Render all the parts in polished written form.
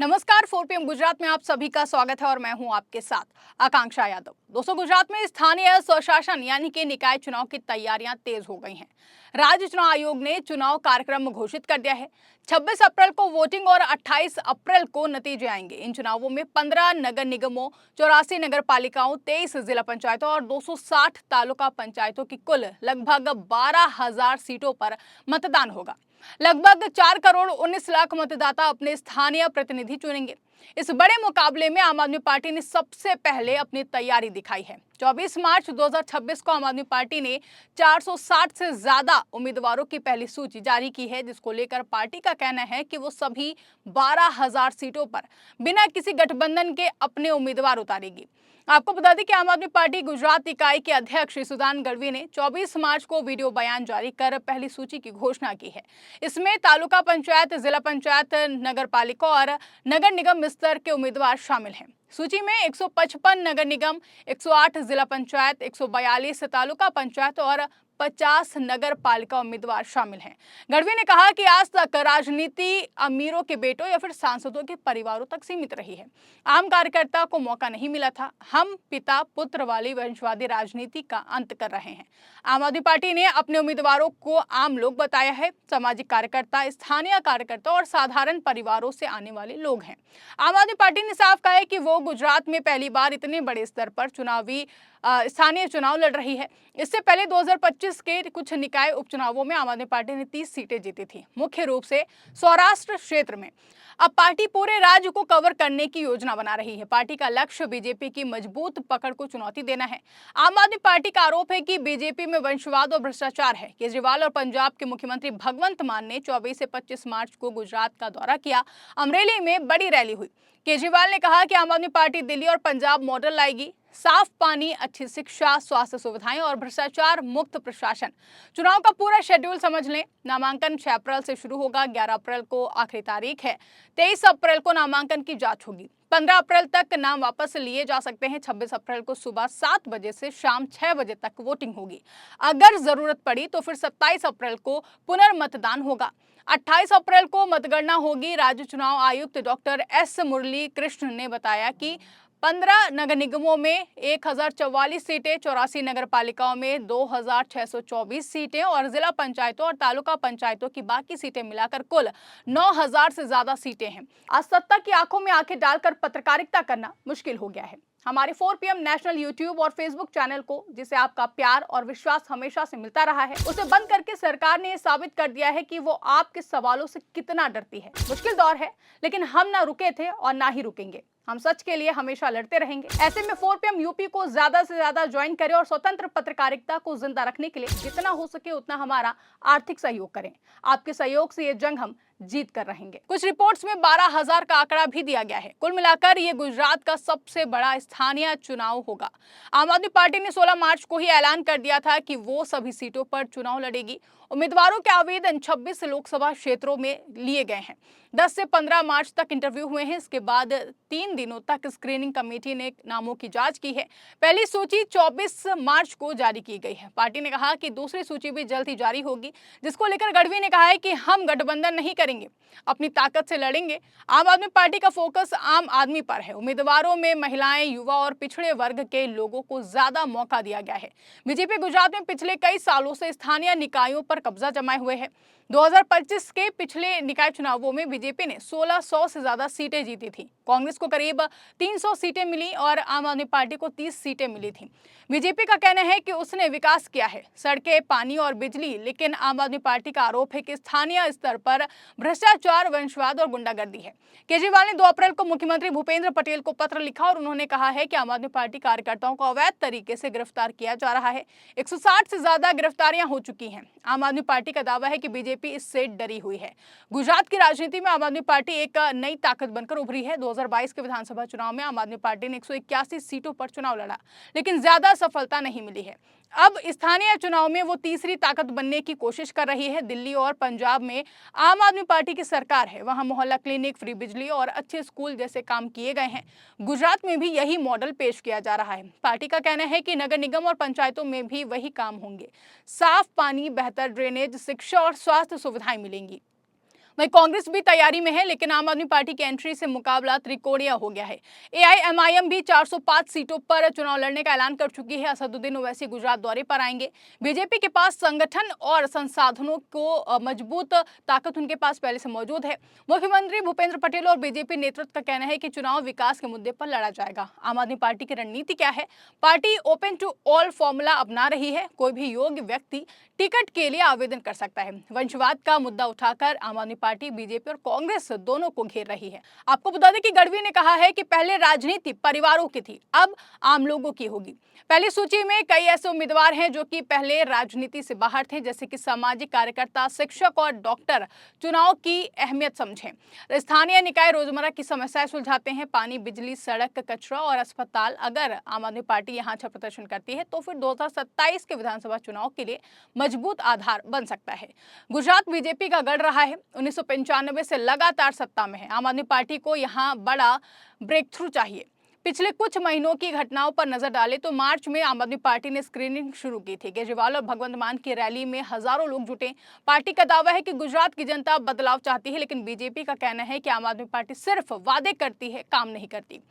नमस्कार। 4 PM गुजरात में आप सभी का स्वागत है और मैं हूं आपके साथ आकांक्षा यादव। दोस्तों, गुजरात में स्थानीय स्वशासन यानी कि निकाय चुनाव की तैयारियां तेज हो गई हैं। राज्य चुनाव आयोग ने चुनाव कार्यक्रम घोषित कर दिया है। 26 अप्रैल को वोटिंग और 28 अप्रैल को नतीजे आएंगे। इन चुनावों में 15 नगर निगमों, 84 नगर पालिकाओं, 23 जिला पंचायतों और 260 तालुका पंचायतों की कुल लगभग 12,000 सीटों पर मतदान होगा। लगभग 4 करोड़ 19 लाख मतदाता अपने स्थानीय प्रतिनिधि चुनेंगे। इस बड़े मुकाबले में आम आदमी पार्टी ने सबसे पहले अपनी तैयारी दिखाई है। 24 मार्च 2026 को आम आदमी पार्टी ने 460 से ज्यादा उम्मीदवारों की पहली सूची जारी की है, जिसको लेकर पार्टी का कहना है कि वो सभी 12,000 सीटों पर बिना किसी गठबंधन के अपने उम्मीदवार उतारेगी। आपको बता दें कि आम आदमी पार्टी गुजरात इकाई के अध्यक्ष सुदान गढ़वी ने 24 मार्च को वीडियो बयान जारी कर पहली सूची की घोषणा की है। इसमें तालुका पंचायत, जिला पंचायत, नगर पालिका और नगर निगम स्तर के उम्मीदवार शामिल हैं। सूची में 155 नगर निगम, 108 जिला पंचायत, 142 तालुका पंचायत और 50 नगर पालिका उम्मीदवार शामिल हैं। गढ़वी ने कहा कि आज तक राजनीति अमीरों के बेटों या फिर सांसदों के परिवारों तक सीमित रही है। आम कार्यकर्ता को मौका नहीं मिला था। हम पिता पुत्र वाली वंशवादी राजनीति का अंत कर रहे हैं। आम आदमी पार्टी ने अपने उम्मीदवारों को आम लोग बताया है। सामाजिक कार्यकर्ता, स्थानीय कार्यकर्ता और साधारण परिवारों से आने वाले लोग हैं। आम आदमी पार्टी ने साफ कहा है कि वो गुजरात में पहली बार इतने बड़े स्तर पर स्थानीय चुनाव लड़ रही है। इससे पहले 2025 के कुछ निकाय उपचुनावों में आम आदमी पार्टी ने 30 सीटें जीती थी, मुख्य रूप से सौराष्ट्र क्षेत्र में। अब पार्टी पूरे राज्य को कवर करने की योजना बना रही है। पार्टी का लक्ष्य बीजेपी की मजबूत पकड़ को चुनौती देना है। आम आदमी पार्टी का आरोप है कि बीजेपी में वंशवाद और भ्रष्टाचार है। केजरीवाल और पंजाब के मुख्यमंत्री भगवंत मान ने 24 से 25 मार्च को गुजरात का दौरा किया। अमरेली में बड़ी रैली हुई। केजरीवाल ने कहा कि आम आदमी पार्टी दिल्ली और पंजाब मॉडल लाएगी। साफ पानी, अच्छी शिक्षा, स्वास्थ्य सुविधाएं और भ्रष्टाचार मुक्त प्रशासन। चुनाव का पूरा शेड्यूल समझ लें। नामांकन 6 अप्रैल से शुरू होगा। 11 अप्रैल को आखिरी तारीख है। 23 अप्रैल को नामांकन की जांच होगी। 15 अप्रैल तक नाम वापस लिए जा सकते हैं। 26 अप्रैल को सुबह 7 बजे से शाम 6 बजे तक वोटिंग होगी। अगर जरूरत पड़ी तो फिर 27 अप्रैल को पुनर्मतदान होगा। 28 अप्रैल को मतगणना होगी। राज्य चुनाव आयुक्त डॉक्टर एस मुरली कृष्ण ने बताया कि 15 नगर निगमों में 1044 सीटें, 84 नगर पालिकाओं में 2624 सीटें और जिला पंचायतों और तालुका पंचायतों की बाकी सीटें मिलाकर कुल 9000 से ज्यादा सीटें हैं। आज सत्ता की आंखों में आंखें डालकर पत्रकारिता करना मुश्किल हो गया है। हमारे 4 PM नेशनल यूट्यूब और फेसबुक चैनल को, जिसे आपका प्यार और विश्वास हमेशा से मिलता रहा है, उसे बंद करके सरकार ने यह साबित कर दिया है कि वो आपके सवालों से कितना डरती है। मुश्किल दौर है, लेकिन हम ना रुके थे और ना ही रुकेंगे। हम सच के लिए हमेशा लड़ते रहेंगे। ऐसे में 4 PM यूपी को ज्यादा से ज्यादा ज्वाइन करें और स्वतंत्र पत्रकारिता को जिंदा रखने के लिए जितना हो सके उतना हमारा आर्थिक सहयोग करें। आपके सहयोग से ये जंग हम जीत कर रहेंगे। कुछ रिपोर्ट्स में 12,000 का आंकड़ा भी दिया गया है। कुल मिलाकर ये गुजरात का सबसे बड़ा स्थानीय चुनाव होगा। आम आदमी पार्टी ने 16 मार्च को ही ऐलान कर दिया था कि वो सभी सीटों पर चुनाव लड़ेगी। उम्मीदवारों के आवेदन 26 लोकसभा क्षेत्रों में लिए गए हैं। 10 से 15 मार्च तक इंटरव्यू हुए हैं। इसके बाद 3 दिनों तक स्क्रीनिंग कमेटी ने नामों की जांच की है। पहली सूची 24 मार्च को जारी की गई है। पार्टी ने कहा कि दूसरी सूची भी जल्द ही जारी होगी, जिसको लेकर गढ़वी ने कहा है कि हम गठबंधन नहीं करेंगे, अपनी ताकत से लड़ेंगे। आम आदमी पार्टी का फोकस आम आदमी पर है। उम्मीदवारों में महिलाएं, युवा और पिछड़े वर्ग के लोगों को ज्यादा मौका दिया गया है। बीजेपी गुजरात में पिछले कई सालों से स्थानीय निकायों पर कब्जा जमाए हुए है। 2025 के पिछले निकाय चुनावों में बीजेपी ने 1600 से ज्यादा सीटें जीती थी। कांग्रेस को करीब 300 सीटें मिली और आम आदमी पार्टी को 30 सीटें मिली थी। बीजेपी का कहना है कि उसने विकास किया है, सड़कें, पानी और बिजली, लेकिन आम आदमी पार्टी का आरोप है कि स्थानीय स्तर पर भ्रष्टाचार, वंशवाद और गुंडागर्दी है। केजरीवाल ने 2 अप्रैल को मुख्यमंत्री भूपेंद्र पटेल को पत्र लिखा और उन्होंने कहा है कि आम आदमी पार्टी कार्यकर्ताओं को अवैध तरीके से गिरफ्तार किया जा रहा है। 160 से ज्यादा गिरफ्तारियां हो चुकी हैं। आम आदमी पार्टी का दावा है कि बीजेपी इससे डरी हुई है। गुजरात की राजनीति में आम आदमी पार्टी एक नई ताकत बनकर उभरी है। 2022 के विधानसभा चुनाव में आम आदमी पार्टी ने 181 सीटों पर चुनाव लड़ा, लेकिन ज्यादा सफलता नहीं मिली है। अब स्थानीय चुनाव में वो तीसरी ताकत बनने की कोशिश कर रही है। दिल्ली और पंजाब में आम आदमी पार्टी की सरकार है। वहां मोहल्ला क्लिनिक, फ्री बिजली और अच्छे स्कूल जैसे काम किए गए हैं। गुजरात में भी यही मॉडल पेश किया जा रहा है। पार्टी का कहना है कि नगर निगम और पंचायतों में भी वही काम होंगे। साफ पानी, बेहतर ड्रेनेज, शिक्षा और स्वास्थ्य सुविधाएं मिलेंगी। वहीं कांग्रेस भी तैयारी में है, लेकिन आम आदमी पार्टी की एंट्री से मुकाबला त्रिकोणीय हो गया है। एआईएमआईएम भी 405 सीटों पर चुनाव लड़ने का ऐलान कर चुकी है। असदुद्दीन ओवैसी गुजरात दौरे पर आएंगे। बीजेपी के पास संगठन और संसाधनों को मजबूत ताकत उनके पास पहले से मौजूद है। मुख्यमंत्री भूपेंद्र पटेल और बीजेपी नेतृत्व का कहना है कि चुनाव विकास के मुद्दे पर लड़ा जाएगा। आम आदमी पार्टी की रणनीति क्या है? Party open to all formula अपना रही है। कोई भी योग्य व्यक्ति टिकट के लिए आवेदन कर सकता है। वंशवाद का मुद्दा उठाकर आम आदमी पार्टी बीजेपी और कांग्रेस दोनों को घेर रही है। आपको बता दें कि गढ़वी ने कहा है कि पहले राजनीति परिवारों की थी, अब आम लोगों की होगी। पहली सूची में कई ऐसे उम्मीदवार हैं जो कि पहले राजनीति से बाहर थे, जैसे कि सामाजिक कार्यकर्ता, शिक्षक और डॉक्टर। चुनाव की अहमियत समझें। स्थानीय निकाय रोजमर्रा की समस्याएं सुलझाते हैं, पानी, बिजली, सड़क, कचरा और अस्पताल। अगर आम आदमी पार्टी यहाँ अच्छा प्रदर्शन करती है तो फिर 2027 के विधानसभा चुनाव के लिए मजबूत आधार बन सकता है। गुजरात बीजेपी का गढ़ रहा है, 1995 से लगातार सत्ता में है। आम आदमी पार्टी को यहाँ बड़ा ब्रेक थ्रू चाहिए। पिछले कुछ महीनों की घटनाओं पर नजर डालें तो मार्च में आम आदमी पार्टी ने स्क्रीनिंग शुरू की थी। केजरीवाल और भगवंत मान की रैली में हजारों लोग जुटे। पार्टी का दावा है कि गुजरात की जनता बदलाव चाहती है, लेकिन बीजेपी का कहना है कि आम आदमी पार्टी सिर्फ वादे करती है, काम नहीं करती।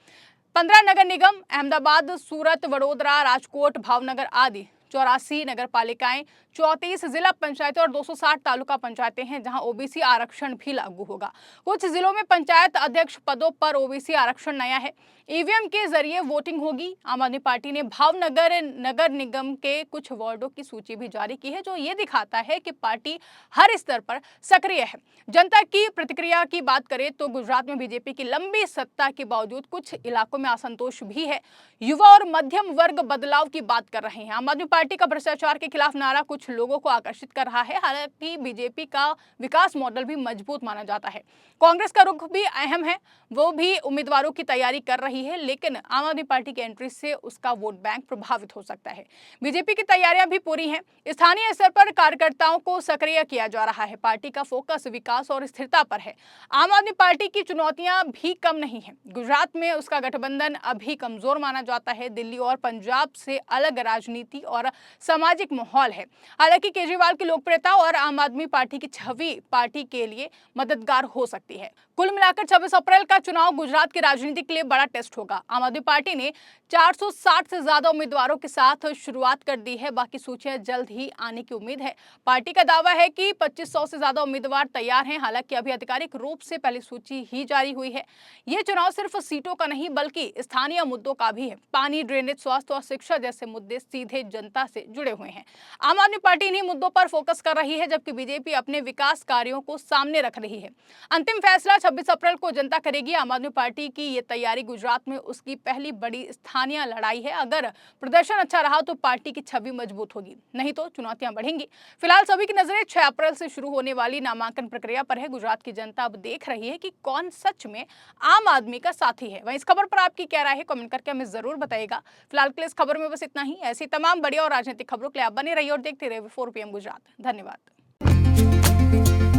15 नगर निगम अहमदाबाद, सूरत, वडोदरा, राजकोट, भावनगर आदि 84 नगर पालिकाएं, 34 जिला पंचायतें और 260 तालुका पंचायतें हैं जहां ओबीसी आरक्षण भी लागू होगा। कुछ जिलों में पंचायत अध्यक्ष पदों पर ओबीसी आरक्षण नया है। ईवीएम के जरिए वोटिंग होगी। आम आदमी पार्टी ने भावनगर नगर निगम के कुछ वार्डों की सूची भी जारी की है, जो ये दिखाता है कि पार्टी हर स्तर पर सक्रिय है। जनता की प्रतिक्रिया की बात करें तो गुजरात में बीजेपी की लंबी सत्ता के बावजूद कुछ इलाकों में असंतोष भी है। युवा और मध्यम वर्ग बदलाव की बात कर रहे हैं। आम आदमी पार्टी का भ्रष्टाचार के खिलाफ नारा कुछ लोगों को आकर्षित कर रहा है। हालांकि बीजेपी का विकास मॉडल भी मजबूत माना जाता है। कांग्रेस का रुख भी अहम है, वो भी उम्मीदवारों की तैयारी कर रही है, लेकिन आम आदमी पार्टी की एंट्री से उसका वोट बैंक प्रभावित हो सकता है। बीजेपी की तैयारियां भी पूरी हैं। स्थानीय स्तर पर कार्यकर्ताओं को सक्रिय किया जा रहा है। पार्टी का फोकस विकास और स्थिरता पर है। आम आदमी पार्टी की चुनौतियां भी कम नहीं है। गुजरात में उसका गठबंधन अभी कमजोर माना जाता है। दिल्ली और पंजाब से अलग राजनीति और सामाजिक माहौल है। हालांकि केजरीवाल की लोकप्रियता और आम आदमी पार्टी की छवि पार्टी के लिए मददगार हो सकती है। कुल मिलाकर 26 अप्रैल का चुनाव गुजरात की राजनीति के लिए बड़ा टेस्ट होगा। आम आदमी पार्टी ने 460 से ज्यादा उम्मीदवारों के साथ शुरुआत कर दी है। बाकी सूचियां जल्द ही आने की उम्मीद है। पार्टी का दावा है कि 2500 से ज्यादा उम्मीदवार तैयार हैं। हालांकि अभी आधिकारिक रूप से पहली सूची ही जारी हुई है। ये चुनाव सिर्फ सीटों का नहीं बल्कि स्थानीय मुद्दों का भी है। पानी, ड्रेनेज, स्वास्थ्य और शिक्षा जैसे मुद्दे सीधे जनता से जुड़े हुए हैं। आम आदमी पार्टी इन्हीं मुद्दों पर फोकस कर रही है, जबकि बीजेपी अपने विकास कार्यों को सामने रख रही है। अंतिम फैसला 26 अप्रैल को जनता करेगी। आम आदमी पार्टी की ये तैयारी गुजरात में उसकी पहली बड़ी स्थानीय लड़ाई है। अगर प्रदर्शन अच्छा रहा तो पार्टी की छवि मजबूत होगी, नहीं तो चुनौतियां बढ़ेंगी। फिलहाल सभी की नजरें 6 अप्रैल से शुरू होने वाली नामांकन प्रक्रिया पर है। गुजरात की जनता अब देख रही है कि कौन सच में आम आदमी का साथी है। वहीं इस खबर पर आपकी क्या राय है, कमेंट करके हमें जरूर बताइएगा। फिलहाल के लिए इस खबर में बस इतना ही। ऐसी तमाम बड़ी और राजनीतिक खबरों के लिए आप बने रहिए और देखते रहिए 4 PM गुजरात। धन्यवाद।